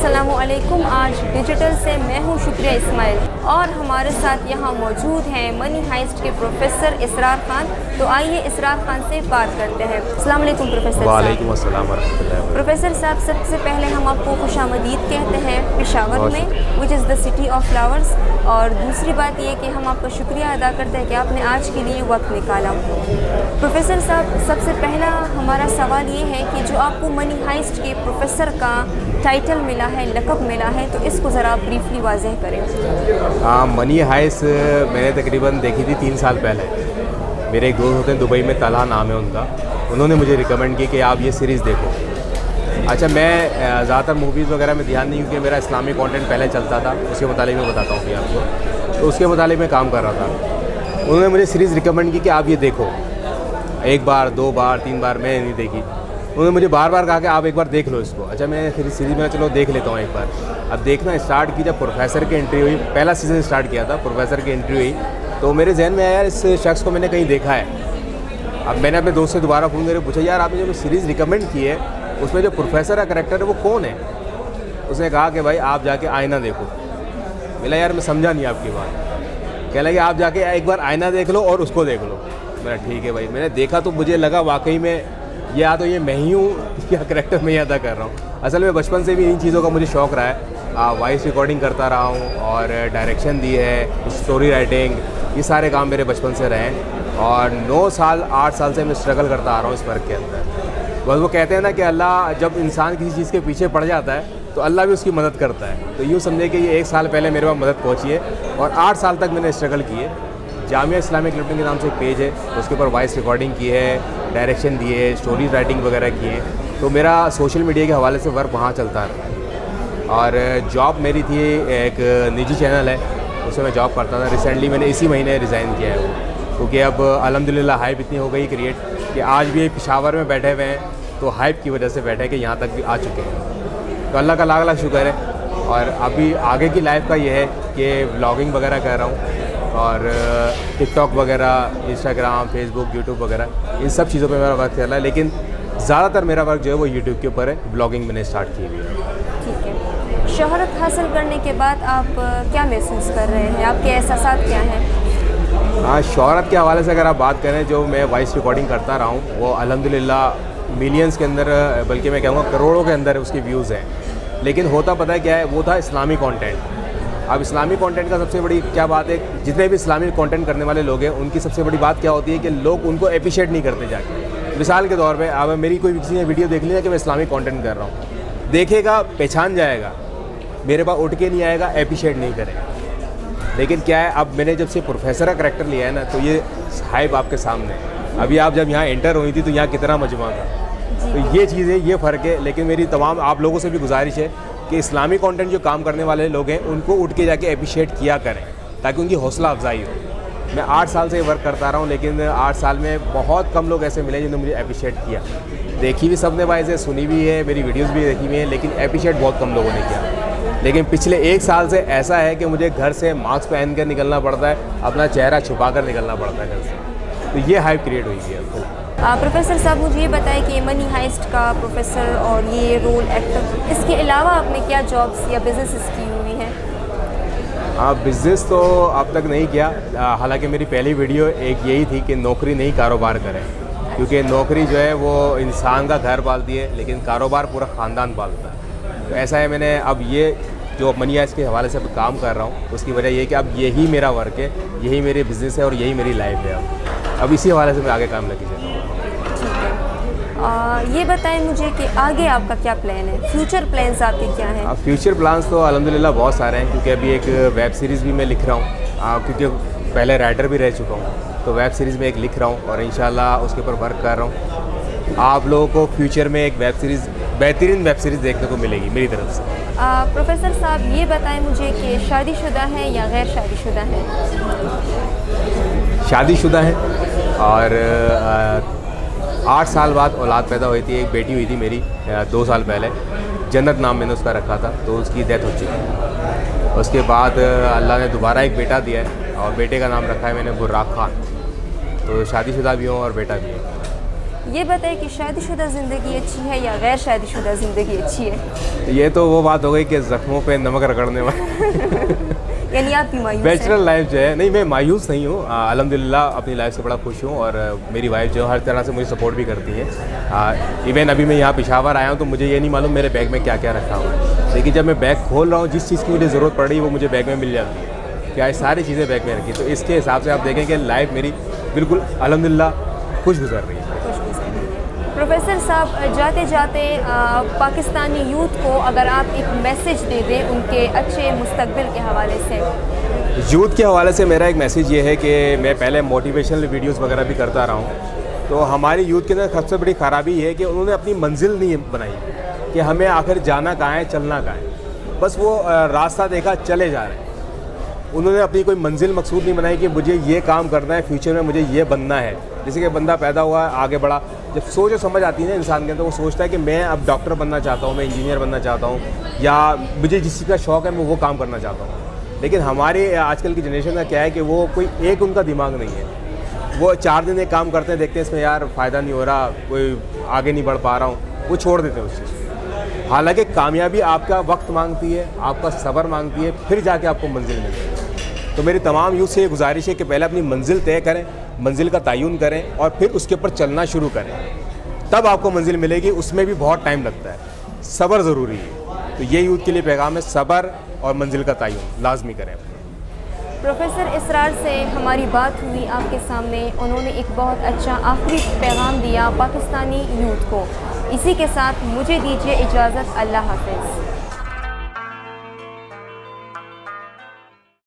अस्सलामुअलैकुम। आज डिजिटल से मैं हूँ शुक्रिया इस्माइल और हमारे साथ यहाँ मौजूद हैं मनी हाइस्ट के प्रोफेसर इसरार खान। तो आइए इसरार खान से बात करते हैं। अस्सलाम वालेकुम प्रोफेसर। वालेकुम अस्सलाम वरहमतुल्लाह। प्रोफेसर साहब, सबसे पहले हम आपको खुशामदीद कहते हैं पेशावर में, which is the city of flowers. और दूसरी बात ये कि हम आपका शुक्रिया अदा करते हैं कि आपने आज के लिए वक्त निकाला। प्रोफेसर साहब, सबसे पहला हमारा सवाल ये है कि जो आपको मनी हाइस्ट के प्रोफेसर का टाइटल मिला है, लक़ब मिला है, तो इसको ज़रा ब्रीफली वाज़ेह करें। हाँ, मनी हाइस्ट मैंने तकरीबन देखी थी 3 साल पहले। मेरे एक दोस्त होते हैं दुबई में, तलहा नाम है उनका, उन्होंने मुझे रिकमेंड की कि आप ये सीरीज़ देखो। अच्छा, मैं ज़्यादातर मूवीज़ वगैरह में ध्यान नहीं, क्योंकि मेरा इस्लामी कंटेंट पहले चलता था, उसके मुतालिक मैं बताता हूँ कि आपको, तो उसके मुतालिक मैं काम कर रहा था। उन्होंने मुझे सीरीज़ रिकमेंड की कि आप ये देखो। 1 बार 2 बार 3 बार मैं नहीं देखी, उन्होंने मुझे बार बार कहा कि आप एक बार देख लो इसको। अच्छा, मैं फिर सीरीज़ में चलो देख लेता हूँ एक बार। अब देखना स्टार्ट की, जब प्रोफेसर की एंट्री हुई, पहला सीज़न स्टार्ट किया था, प्रोफेसर की एंट्री हुई, तो मेरे जहन में आया यार इस शख्स को मैंने कहीं देखा है। अब मैंने अपने दोस्त से दोबारा फ़ोन करके पूछा, यार आपने जो सीरीज़ रिकमेंड की है उसमें जो प्रोफेसर का करैक्टर है वो कौन है? उसने कहा कि भाई आप जाके आईना देखो। बोला यार मैं समझा नहीं आपकी बात। कह लगे आप जाके एक बार आईना देख लो और उसको देख लो। मेरा ठीक है भाई। मैंने देखा तो मुझे लगा वाकई में या तो ये मैं ही हूँ या करैक्टर मैं ही अदा कर रहा हूँ। असल में बचपन से भी इन चीज़ों का मुझे शौक़ रहा है। वॉइस रिकॉर्डिंग करता रहा हूँ और डायरेक्शन दी है, स्टोरी राइटिंग, ये सारे काम मेरे बचपन से रहे हैं। और 9 साल 8 साल से मैं स्ट्रगल करता आ रहा हूँ इस वर्क के अंदर। बस वो कहते हैं ना कि अल्लाह जब इंसान किसी चीज़ के पीछे पड़ जाता है तो अल्लाह भी उसकी मदद करता है। तो यूँ समझे कि ये 1 साल पहले मेरे पास मदद पहुँची है और 8 साल तक मैंने स्ट्रगल की है। जामिया इस्लामिक लिफ्टिंग के नाम से एक पेज है, उसके ऊपर वॉइस रिकॉर्डिंग की है, डायरेक्शन दी है, स्टोरी राइटिंग वगैरह की है। तो मेरा सोशल मीडिया के हवाले से वर्क वहाँ चलता है। और जॉब मेरी थी एक निजी चैनल है, उसमें मैं जॉब करता था। रिसेंटली मैंने इसी महीने रिज़ाइन किया है वो, क्योंकि अब अल्हम्दुलिल्लाह हाइप इतनी हो गई क्रिएट कि आज भी पेशावर में बैठे हुए हैं, तो हाइप की वजह से बैठे कि यहाँ तक भी आ चुके हैं। तो अल्लाह का लाख लाख शुक्र है। और अभी आगे की लाइफ का ये है कि व्लॉगिंग वगैरह कर रहा हूँ और टिकटॉक वगैरह, इंस्टाग्राम, फेसबुक, यूट्यूब वगैरह, इन सब चीज़ों पे मेरा वर्क चल रहा है। लेकिन ज़्यादातर मेरा वर्क जो है वो यूट्यूब के ऊपर है। व्लॉगिंग मैंने स्टार्ट की हुई है। ठीक है। शोहरत हासिल करने के बाद आप क्या महसूस कर रहे हैं? आपके एहसास क्या हैं? हाँ, शोहरत के हवाले से अगर आप बात करें, जो मैं वॉइस रिकॉर्डिंग करता रहा हूँ वो अल्हम्दुलिल्लाह मिलियंस के अंदर, बल्कि मैं कहूँगा करोड़ों के अंदर उसके व्यूज़ हैं। लेकिन होता पता है क्या है, वो था इस्लामी कंटेंट। अब इस्लामी कंटेंट का सबसे बड़ी क्या बात है, जितने भी इस्लामी कंटेंट करने वाले लोग हैं उनकी सबसे बड़ी बात क्या होती है कि लोग उनको अप्रिशिएट नहीं करते जाके। मिसाल के तौर पे अब मेरी कोई किसी ने वीडियो देख लिया कि मैं इस्लामिक कंटेंट कर रहा हूँ, देखेगा, पहचान जाएगा, मेरे पास उठ के नहीं आएगा, अप्रिशिएट नहीं करेगा। लेकिन क्या है, अब मैंने जब से प्रोफेसर का करैक्टर लिया है ना, तो ये हाइप आपके सामने है। अभी आप जब यहाँ एंटर हुई थी तो यहाँ कितना मजमा था। तो ये चीज़ें, ये फ़र्क है। लेकिन मेरी तमाम आप लोगों से भी गुजारिश है कि इस्लामी कंटेंट जो काम करने वाले लोग हैं उनको उठ के जाके अप्रिशिएट किया करें, ताकि उनकी हौसला अफजाई हो। मैं 8 साल से वर्क करता रहा हूँ, लेकिन 8 साल में बहुत कम लोग ऐसे मिले जिन्होंने मुझे अप्रिशिएट किया। देखी भी सबने वाइज है, सुनी भी है, मेरी वीडियोज़ भी देखी हुई हैं, लेकिन अप्रिशिएट बहुत कम लोगों ने किया। लेकिन पिछले 1 साल से ऐसा है कि मुझे घर से मास्क पहन कर निकलना पड़ता है, अपना चेहरा छुपा कर निकलना पड़ता है घर से। तो ये हाइप क्रिएट हुई है। प्रोफेसर साहब, मुझे ये बताएं कि मनी हाइस्ट का प्रोफेसर और ये रोल एक्टर, इसके अलावा आपने क्या जॉब्स या बिजनेसेस की हुई हैं? बिज़नेस तो अब तक नहीं किया। हालांकि मेरी पहली वीडियो एक यही थी कि नौकरी नहीं, कारोबार करें। क्योंकि नौकरी जो है वो इंसान का घर पालती है, लेकिन कारोबार पूरा ख़ानदान पालता है। तो ऐसा है, मैंने अब ये जो मनी हाइस्ट के हवाले से काम कर रहा हूँ, उसकी वजह ये है कि अब यही मेरा वर्क है, यही मेरे बिज़नेस है और यही मेरी लाइफ है। अब इसी हवाले से मैं आगे काम लगी जाता हूँ। ये बताएं मुझे कि आगे आपका क्या प्लान है, फ्यूचर प्लान्स आपके क्या हैं? फ्यूचर प्लान्स तो अल्हम्दुलिल्लाह बहुत सारे हैं, क्योंकि अभी एक वेब सीरीज़ भी मैं लिख रहा हूँ। क्योंकि पहले राइटर भी रह चुका हूँ, तो वेब सीरीज़ में एक लिख रहा हूँ और इंशाल्लाह उसके ऊपर वर्क कर रहा हूँ। आप लोगों को फ्यूचर में एक वेब सीरीज़, बेहतरीन वेब सीरीज़ देखने को मिलेगी मेरी तरफ से। प्रोफेसर साहब, ये बताएं मुझे कि शादीशुदा हैं या गैर शादीशुदा हैं? शादीशुदा हैं और 8 साल बाद औलाद पैदा हुई थी। एक बेटी हुई थी मेरी 2 साल पहले, जन्नत नाम मैंने उसका रखा था, तो उसकी डेथ हो चुकी है। उसके बाद अल्लाह ने दोबारा एक बेटा दिया है और बेटे का नाम रखा है मैंने बुर्राक खान। तो शादीशुदा भी हूँ और बेटा भी है। ये बताइए कि शादीशुदा ज़िंदगी अच्छी है या गैर शादीशुदा ज़िंदगी अच्छी है? ये तो वो बात हो गई कि ज़ख्मों पे नमक रगड़ने वाली। यानी आप भी मायूस बैचलर हैं। लाइफ जो है, नहीं मैं मायूस नहीं हूँ, अल्हम्दुलिल्लाह अपनी लाइफ से बड़ा खुश हूँ और मेरी वाइफ जो हर तरह से मुझे सपोर्ट भी करती है। इवन अभी मैं यहाँ पेशावर आया हूँ तो मुझे ये नहीं मालूम मेरे बैग में क्या क्या रखा हुआ है, लेकिन जब मैं बैग खोल रहा हूँ जिस चीज़ की मुझे ज़रूरत पड़ रही है वो मुझे बैग में मिल जाती है। क्या ये सारी चीज़ें बैग में रखी, तो इसके हिसाब से आप देखें कि लाइफ मेरी बिल्कुल अल्हम्दुलिल्लाह खुश गुजर रही है। प्रोफेसर साहब, जाते जाते पाकिस्तानी यूथ को अगर आप एक मैसेज दे दें उनके अच्छे मुस्तकबिल के हवाले से। यूथ के हवाले से मेरा एक मैसेज ये है कि मैं पहले मोटिवेशनल वीडियोस वगैरह भी करता रहा हूँ, तो हमारी यूथ के अंदर सबसे बड़ी ख़राबी ये है कि उन्होंने अपनी मंजिल नहीं बनाई कि हमें आखिर जाना कहाँ है, चलना कहाँ है। बस वो रास्ता देखा, चले जा रहे हैं। उन्होंने अपनी कोई मंजिल मकसूद नहीं बनाई कि मुझे ये काम करना है, फ्यूचर में मुझे ये बनना है। जैसे कि बंदा पैदा हुआ, आगे बढ़ा, जब सोच और समझ आती है ना इंसान के अंदर, वो सोचता है कि मैं अब डॉक्टर बनना चाहता हूँ, मैं इंजीनियर बनना चाहता हूँ, या मुझे जिस चीज़ का शौक़ है मैं वो काम करना चाहता हूँ। लेकिन हमारे आजकल की जनरेशन का क्या है कि वो कोई एक उनका दिमाग नहीं है। वो 4 दिन एक काम करते हैं, देखते हैं इसमें यार फ़ायदा नहीं हो रहा, कोई आगे नहीं बढ़ पा रहा हूँ, वो छोड़ देते हैं उस चीज़ को। हालांकि कामयाबी आपका वक्त मांगती है, आपका सब्र मांगती है, फिर जाके आपको मंजिल मिलती है। तो मेरी तमाम यूथ से ये गुजारिश है कि पहले अपनी मंजिल तय करें, मंजिल का तयन करें और फिर उसके ऊपर चलना शुरू करें, तब आपको मंजिल मिलेगी। उसमें भी बहुत टाइम लगता है, सब्र ज़रूरी है। तो ये यूथ के लिए पैगाम है, सब्र और मंजिल का तयन लाजमी करें। प्रोफेसर इसरार से हमारी बात हुई आपके सामने, उन्होंने एक बहुत अच्छा आखिरी पैगाम दिया पाकिस्तानी यूथ को। इसी के साथ मुझे दीजिए इजाज़त, अल्लाह हाफ़िज़।